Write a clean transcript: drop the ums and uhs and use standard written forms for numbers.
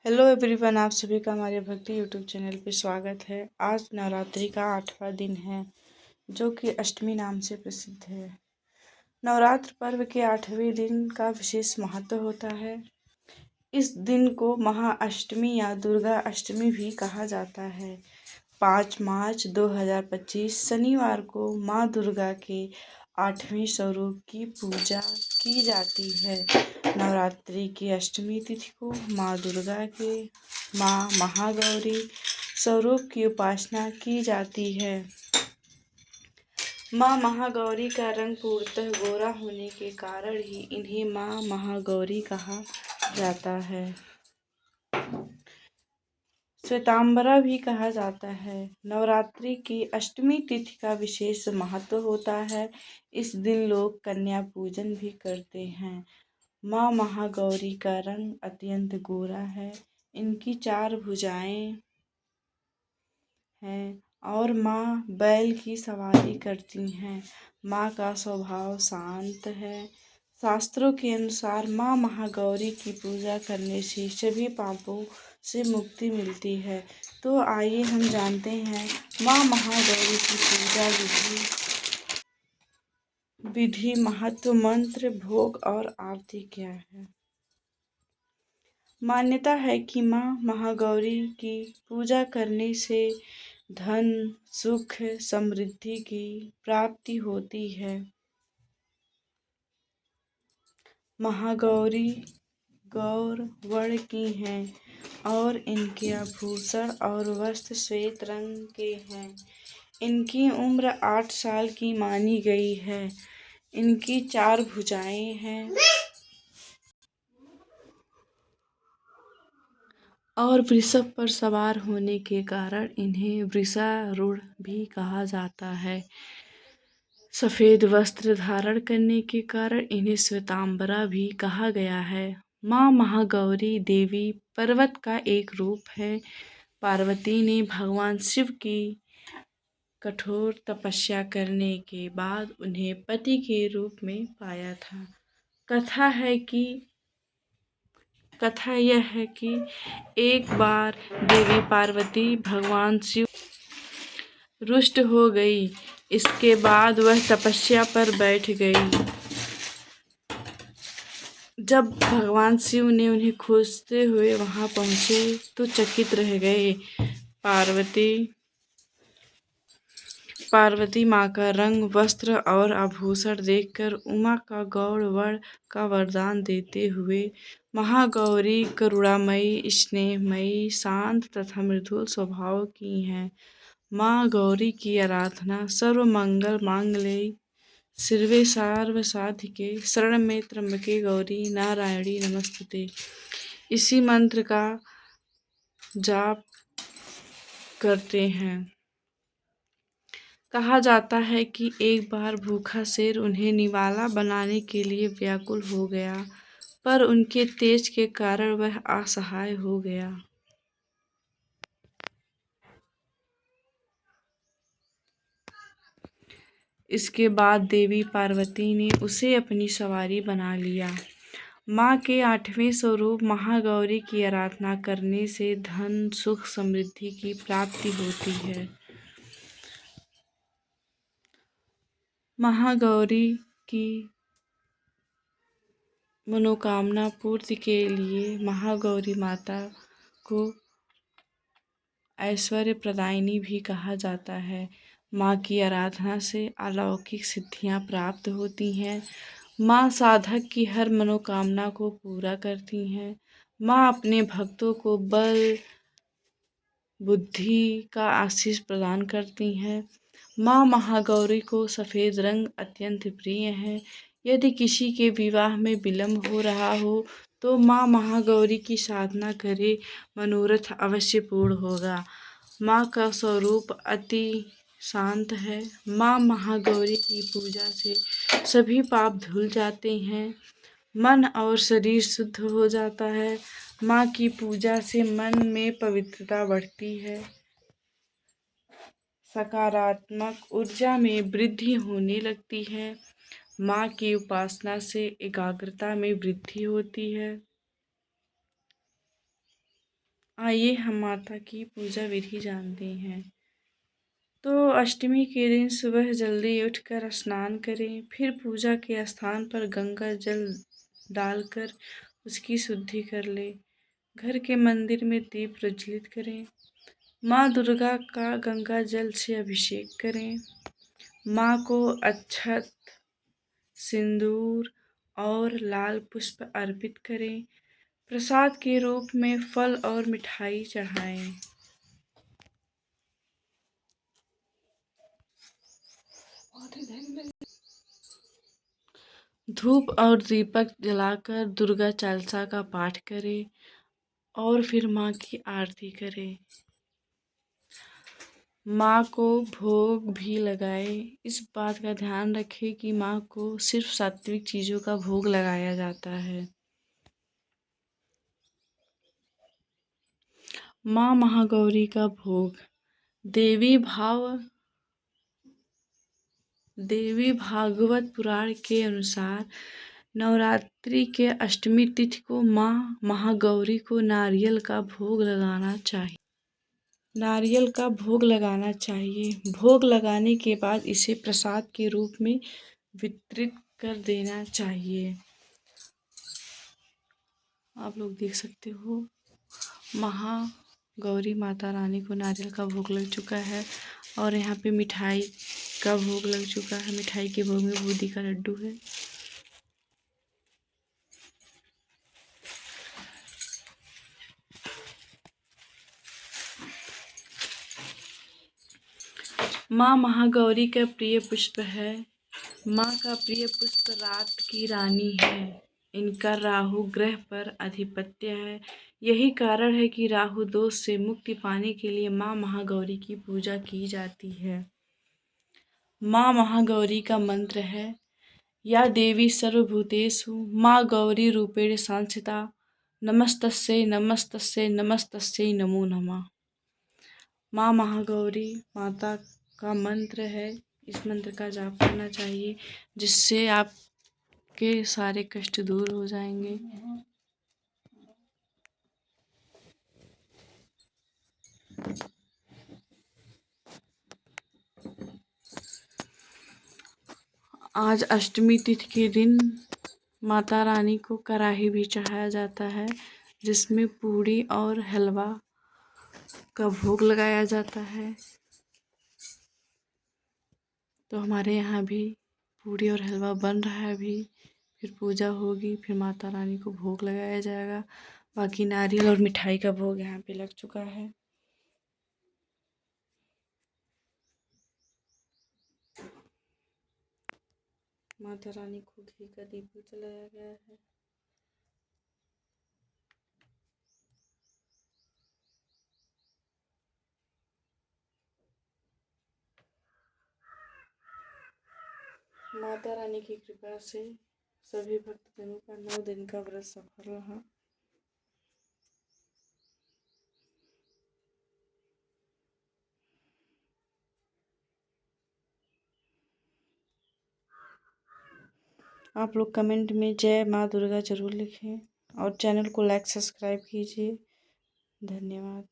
Hello everyone, आप सभी का हमारे भक्ति यूट्यूब चैनल पे स्वागत है। आज नवरात्रि का 8वां दिन है, जो कि अष्टमी नाम से प्रसिद्ध है। नवरात्र पर्व के 8वें दिन का विशेष महत्व होता है। इस दिन को महाअष्टमी या दुर्गा अष्टमी भी कहा जाता है। 5 मार्च 2025 शनिवार को माँ दुर्गा के 8वें स्वरूप की पूजा की जाती है। नवरात्रि की अष्टमी तिथि को माँ दुर्गा के माँ महागौरी स्वरूप की उपासना की जाती है। माँ महागौरी का रंग पूर्णतः गोरा होने के कारण ही इन्हें माँ महागौरी कहा जाता है। श्वेतांबरा भी कहा जाता है। नवरात्रि की अष्टमी तिथि का विशेष महत्व होता है। इस दिन लोग कन्या पूजन भी करते हैं। माँ महागौरी का रंग अत्यंत गोरा है। इनकी 4 भुजाएं हैं और माँ बैल की सवारी करती हैं। माँ का स्वभाव शांत है। शास्त्रों के अनुसार माँ महागौरी की पूजा करने से सभी पापों से मुक्ति मिलती है। तो आइए हम जानते हैं माँ महागौरी की पूजा विधि, महत्व, मंत्र, भोग और आरती क्या है। मान्यता है कि माँ महागौरी की पूजा करने से धन, सुख, समृद्धि की प्राप्ति होती है। महागौरी गौर वर्ण की हैं और इनके आभूषण और वस्त्र श्वेत रंग के हैं। इनकी उम्र 8 साल की मानी गई है। इनकी 4 भुजाएं हैं और वृषभ पर सवार होने के कारण इन्हें वृषारूढ़ भी कहा जाता है। सफ़ेद वस्त्र धारण करने के कारण इन्हें श्वेतांबरा भी कहा गया है। माँ महागौरी देवी पर्वत का एक रूप है। पार्वती ने भगवान शिव की कठोर तपस्या करने के बाद उन्हें पति के रूप में पाया था। कथा यह है कि एक बार देवी पार्वती भगवान शिव रुष्ट हो गई। इसके बाद वह तपस्या पर बैठ गई। जब भगवान शिव ने उन्हें खोजते हुए वहां पहुंचे तो चकित रह गए। पार्वती माँ का रंग, वस्त्र और आभूषण देखकर उमा का गौड़ वर्ण का वरदान देते हुए महागौरी करुणामयी, स्नेहमयी, शांत तथा मृदुल स्वभाव की हैं। माँ गौरी की आराधना सर्वमंगल मांगल्ये शिवे सर्वसाधिके शरणं त्र्यंबके गौरी नारायणी नमस्तुते इसी मंत्र का जाप करते हैं। कहा जाता है कि एक बार भूखा शेर उन्हें निवाला बनाने के लिए व्याकुल हो गया, पर उनके तेज के कारण वह असहाय हो गया। इसके बाद देवी पार्वती ने उसे अपनी सवारी बना लिया। माँ के 8वें स्वरूप महागौरी की आराधना करने से धन, सुख, समृद्धि की प्राप्ति होती है। महागौरी की मनोकामना पूर्ति के लिए महागौरी माता को ऐश्वर्य प्रदायिनी भी कहा जाता है। माँ की आराधना से अलौकिक सिद्धियाँ प्राप्त होती हैं। माँ साधक की हर मनोकामना को पूरा करती हैं। माँ अपने भक्तों को बल, बुद्धि का आशीष प्रदान करती हैं। माँ महागौरी को सफ़ेद रंग अत्यंत प्रिय है। यदि किसी के विवाह में विलम्ब हो रहा हो तो माँ महागौरी की साधना करे, मनोरथ अवश्य पूर्ण होगा। माँ का स्वरूप अति शांत है। माँ महागौरी की पूजा से सभी पाप धुल जाते हैं। मन और शरीर शुद्ध हो जाता है। माँ की पूजा से मन में पवित्रता बढ़ती है। सकारात्मक ऊर्जा में वृद्धि होने लगती है। माँ की उपासना से एकाग्रता में वृद्धि होती है। आइए हम माता की पूजा विधि जानते हैं। तो अष्टमी के दिन सुबह जल्दी उठकर स्नान करें, फिर पूजा के स्थान पर गंगा जल डालकर उसकी शुद्धि कर लें। घर के मंदिर में दीप प्रज्वलित करें। माँ दुर्गा का गंगा जल से अभिषेक करें। माँ को अक्षत, सिंदूर और लाल पुष्प अर्पित करें। प्रसाद के रूप में फल और मिठाई चढ़ाएं। धूप और दीपक जलाकर दुर्गा चालीसा का पाठ करें और फिर माँ की आरती करें। माँ को भोग भी लगाएं। इस बात का ध्यान रखें कि माँ को सिर्फ सात्विक चीज़ों का भोग लगाया जाता है। माँ महागौरी का भोग। देवी भागवत पुराण के अनुसार नवरात्रि के अष्टमी तिथि को माँ महागौरी को नारियल का भोग लगाना चाहिए। भोग लगाने के बाद इसे प्रसाद के रूप में वितरित कर देना चाहिए। आप लोग देख सकते हो महागौरी माता रानी को नारियल का भोग लग चुका है और यहाँ पे मिठाई का भोग लग चुका है। मिठाई के भोग में बूंदी का लड्डू है। माँ महागौरी का प्रिय पुष्प है। माँ का प्रिय पुष्प रात की रानी है। इनका राहु ग्रह पर आधिपत्य है। यही कारण है कि राहु दोष से मुक्ति पाने के लिए माँ महागौरी की पूजा की जाती है। माँ महागौरी का मंत्र है, या देवी सर्वभूतेषु माँ गौरी रूपेण संस्थिता नमस्तस्यै नमस्तस्यै नमस्तस्यै नमो नमः। माँ महागौरी माता का मंत्र है। इस मंत्र का जाप करना चाहिए, जिससे आपके सारे कष्ट दूर हो जाएंगे। आज अष्टमी तिथि के दिन माता रानी को कराही भी चढ़ाया जाता है, जिसमें पूड़ी और हलवा का भोग लगाया जाता है। तो हमारे यहाँ भी पूड़ी और हलवा बन रहा है अभी। फिर पूजा होगी, फिर माता रानी को भोग लगाया जाएगा। बाकी नारियल और मिठाई का भोग यहाँ पे लग चुका है। माता रानी को घी का दीप जलाया गया है। माता रानी की कृपा से सभी भक्तजनों का 9 दिन का व्रत सफल रहा। आप लोग कमेंट में जय माँ दुर्गा जरूर लिखें और चैनल को लाइक सब्सक्राइब कीजिए। धन्यवाद।